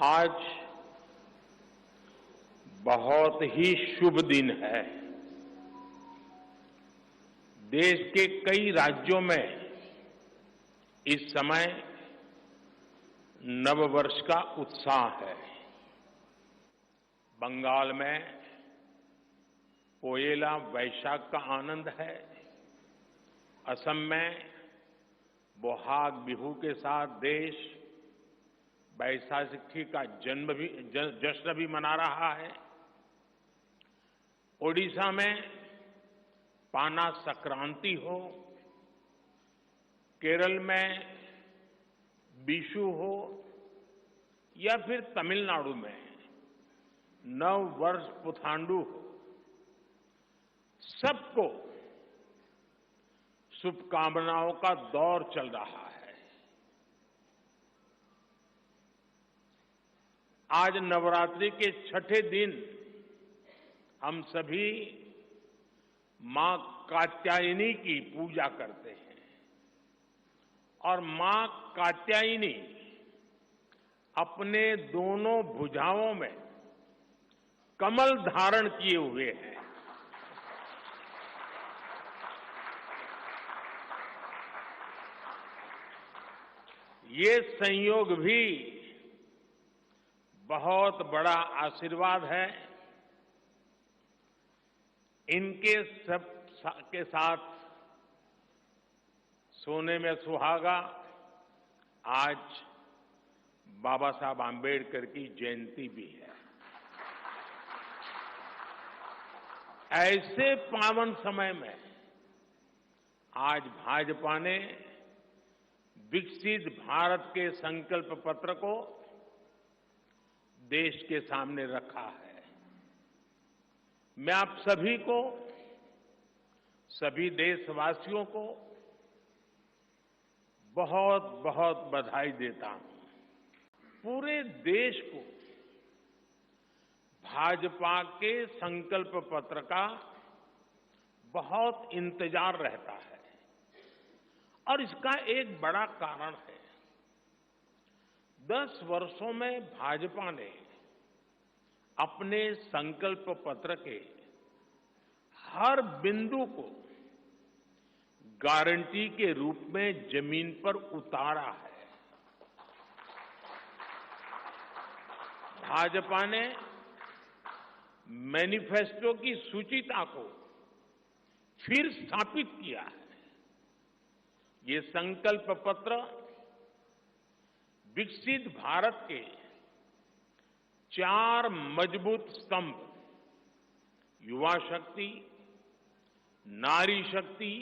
आज बहुत ही शुभ दिन है। देश के कई राज्यों में इस समय नववर्ष का उत्साह है। बंगाल में पोयला वैशाख का आनंद है। असम में बोहाग बिहू के साथ देश बैसाखी का जश्न भी मना रहा है। ओडिशा में पाना संक्रांति हो, केरल में बिशु हो या फिर तमिलनाडु में नव वर्ष पुथांडु हो, सबको शुभकामनाओं का दौर चल रहा है। आज नवरात्रि के छठे दिन हम सभी मां कात्यायनी की पूजा करते हैं और मां कात्यायनी अपने दोनों भुजाओं में कमल धारण किए हुए हैं। ये संयोग भी बहुत बड़ा आशीर्वाद है। इनके सब के साथ सोने में सुहागा आज बाबा साहब आंबेडकर की जयंती भी है। ऐसे पावन समय में आज भाजपा ने विकसित भारत के संकल्प पत्र को देश के सामने रखा है। मैं आप सभी को, सभी देशवासियों को बहुत बहुत बधाई देता हूं। पूरे देश को भाजपा के संकल्प पत्र का बहुत इंतजार रहता है और इसका एक बड़ा कारण है। 10 वर्षों में भाजपा ने अपने संकल्प पत्र के हर बिंदु को गारंटी के रूप में जमीन पर उतारा है। भाजपा ने मैनिफेस्टो की सूचिता को फिर स्थापित किया है। ये संकल्प पत्र विकसित भारत के 4 मजबूत स्तंभ युवा शक्ति, नारी शक्ति,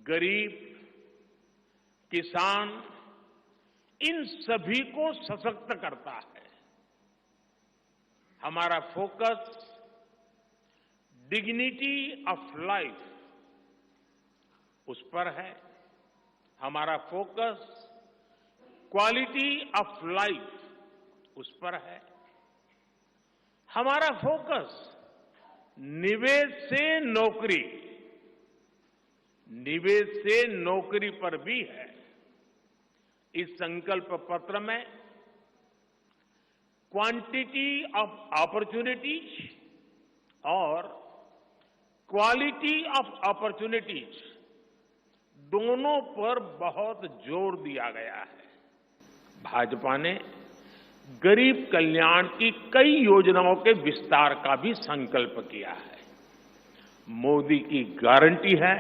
गरीब, किसान, इन सभी को सशक्त करता है। हमारा फोकस डिग्निटी ऑफ लाइफ उस पर है। हमारा फोकस क्वालिटी ऑफ लाइफ उस पर है। हमारा फोकस निवेश से नौकरी, निवेश से नौकरी पर भी है। इस संकल्प पत्र में क्वांटिटी ऑफ अपॉर्चुनिटीज और क्वालिटी ऑफ अपॉर्चुनिटीज दोनों पर बहुत जोर दिया गया है। भाजपा ने गरीब कल्याण की कई योजनाओं के विस्तार का भी संकल्प किया है। मोदी की गारंटी है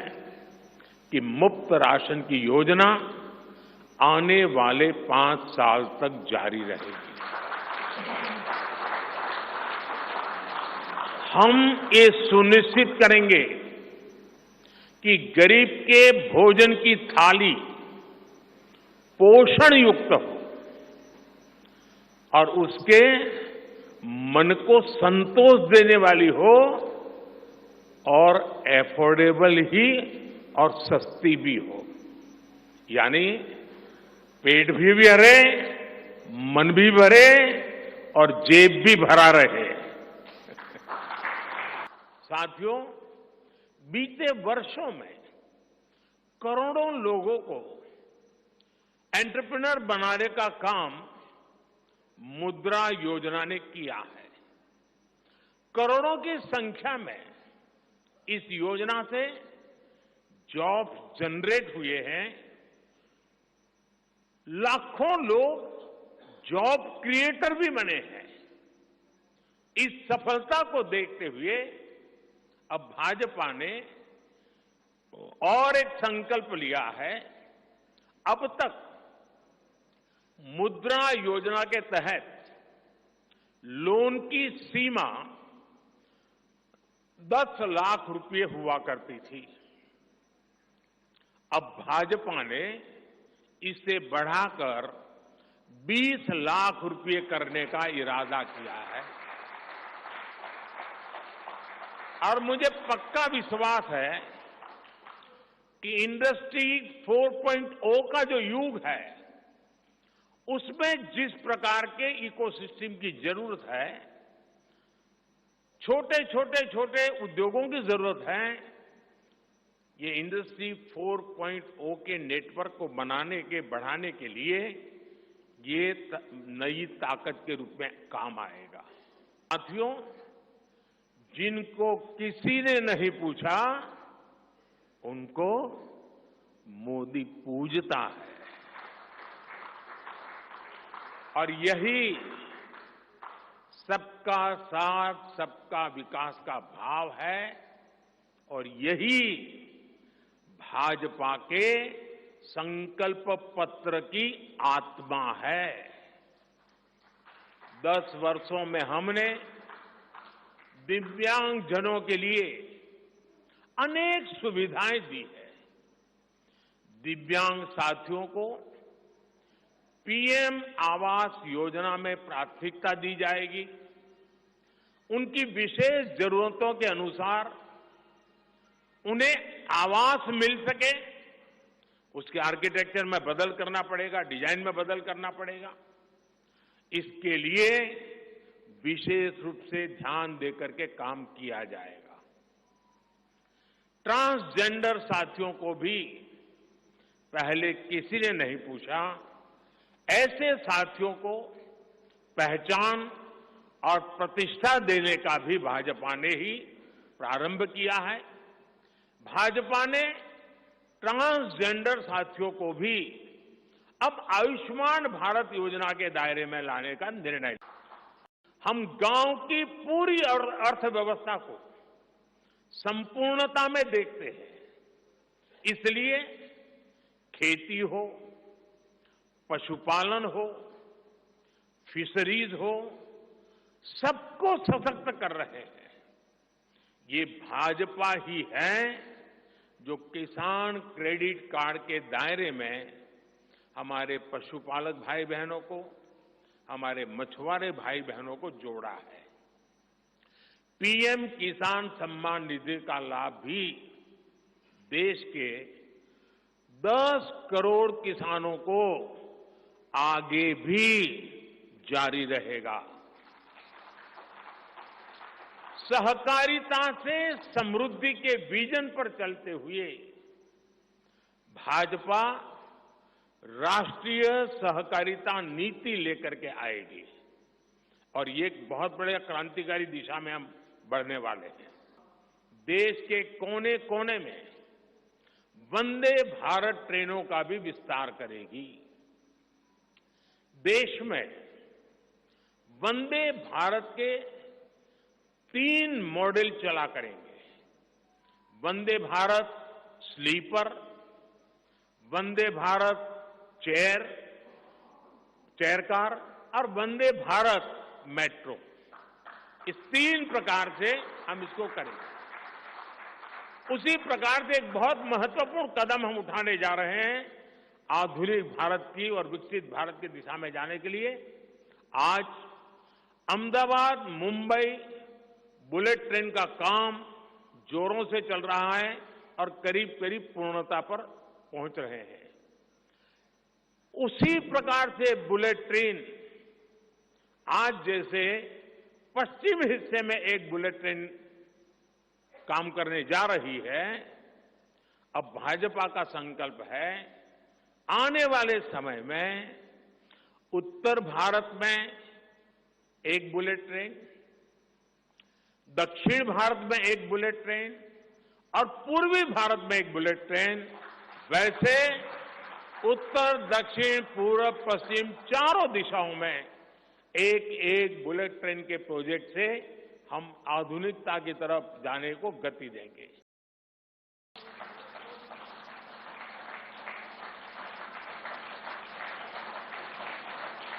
कि मुफ्त राशन की योजना आने वाले 5 साल तक जारी रहेगी। हम ये सुनिश्चित करेंगे कि गरीब के भोजन की थाली पोषण युक्त हो और उसके मन को संतोष देने वाली हो और एफोर्डेबल ही और सस्ती भी हो। यानी पेट भी भरे, मन भी भरे और जेब भी भरा रहे। साथियों, बीते वर्षों में करोड़ों लोगों को एंटरप्रेन्योर बनाने का काम मुद्रा योजना ने किया है। करोड़ों की संख्या में इस योजना से जॉब जनरेट हुए हैं। लाखों लोग जॉब क्रिएटर भी बने हैं। इस सफलता को देखते हुए अब भाजपा ने और एक संकल्प लिया है। अब तक मुद्रा योजना के तहत लोन की सीमा 10 लाख रुपए हुआ करती थी। अब भाजपा ने इसे बढ़ाकर 20 लाख रुपए करने का इरादा किया है और मुझे पक्का विश्वास है कि इंडस्ट्री 4.0 का जो युग है उसमें जिस प्रकार के इकोसिस्टम की जरूरत है, छोटे उद्योगों की जरूरत है, ये इंडस्ट्री 4.0 के नेटवर्क को बढ़ाने के लिए ये नई ताकत के रूप में काम आएगा। साथियों, जिनको किसी ने नहीं पूछा उनको मोदी पूजता है और यही सबका साथ सबका विकास का भाव है और यही भाजपा के संकल्प पत्र की आत्मा है। 10 वर्षों में हमने दिव्यांगजनों के लिए अनेक सुविधाएं दी है। दिव्यांग साथियों को पीएम आवास योजना में प्राथमिकता दी जाएगी। उनकी विशेष जरूरतों के अनुसार उन्हें आवास मिल सके, उसके आर्किटेक्चर में बदल करना पड़ेगा, डिजाइन में बदल करना पड़ेगा। इसके लिए विशेष रूप से ध्यान देकर के काम किया जाएगा। ट्रांसजेंडर साथियों को भी पहले किसी ने नहीं पूछा। ऐसे साथियों को पहचान और प्रतिष्ठा देने का भी भाजपा ने ही प्रारंभ किया है। भाजपा ने ट्रांसजेंडर साथियों को भी अब आयुष्मान भारत योजना के दायरे में लाने का निर्णय लिया। हम गांव की पूरी अर्थव्यवस्था को संपूर्णता में देखते हैं, इसलिए खेती हो, पशुपालन हो, फिशरीज हो, सबको सशक्त कर रहे हैं। ये भाजपा ही है जो किसान क्रेडिट कार्ड के दायरे में हमारे पशुपालक भाई बहनों को, हमारे मछुआरे भाई बहनों को जोड़ा है। पीएम किसान सम्मान निधि का लाभ भी देश के 10 करोड़ किसानों को आगे भी जारी रहेगा। सहकारिता से समृद्धि के विजन पर चलते हुए भाजपा राष्ट्रीय सहकारिता नीति लेकर के आएगी और ये एक बहुत बड़े क्रांतिकारी दिशा में हम बढ़ने वाले हैं। देश के कोने कोने में वंदे भारत ट्रेनों का भी विस्तार करेगी। देश में वंदे भारत के 3 मॉडल चला करेंगे। Vande Bharat sleeper, Vande Bharat chair car और वंदे भारत मेट्रो। इस 3 प्रकार से हम इसको करेंगे। उसी प्रकार से एक बहुत महत्वपूर्ण कदम हम उठाने जा रहे हैं आधुनिक भारत की और विकसित भारत की दिशा में जाने के लिए। आज अहमदाबाद मुंबई बुलेट ट्रेन का काम जोरों से चल रहा है और करीब करीब पूर्णता पर पहुंच रहे हैं। उसी प्रकार से बुलेट ट्रेन आज जैसे पश्चिम हिस्से में एक बुलेट ट्रेन काम करने जा रही है, अब भाजपा का संकल्प है आने वाले समय में उत्तर भारत में एक बुलेट ट्रेन, दक्षिण भारत में एक बुलेट ट्रेन और पूर्वी भारत में एक बुलेट ट्रेन, वैसे उत्तर, दक्षिण, पूर्व, पश्चिम चारों दिशाओं में एक एक बुलेट ट्रेन के प्रोजेक्ट से हम आधुनिकता की तरफ जाने को गति देंगे।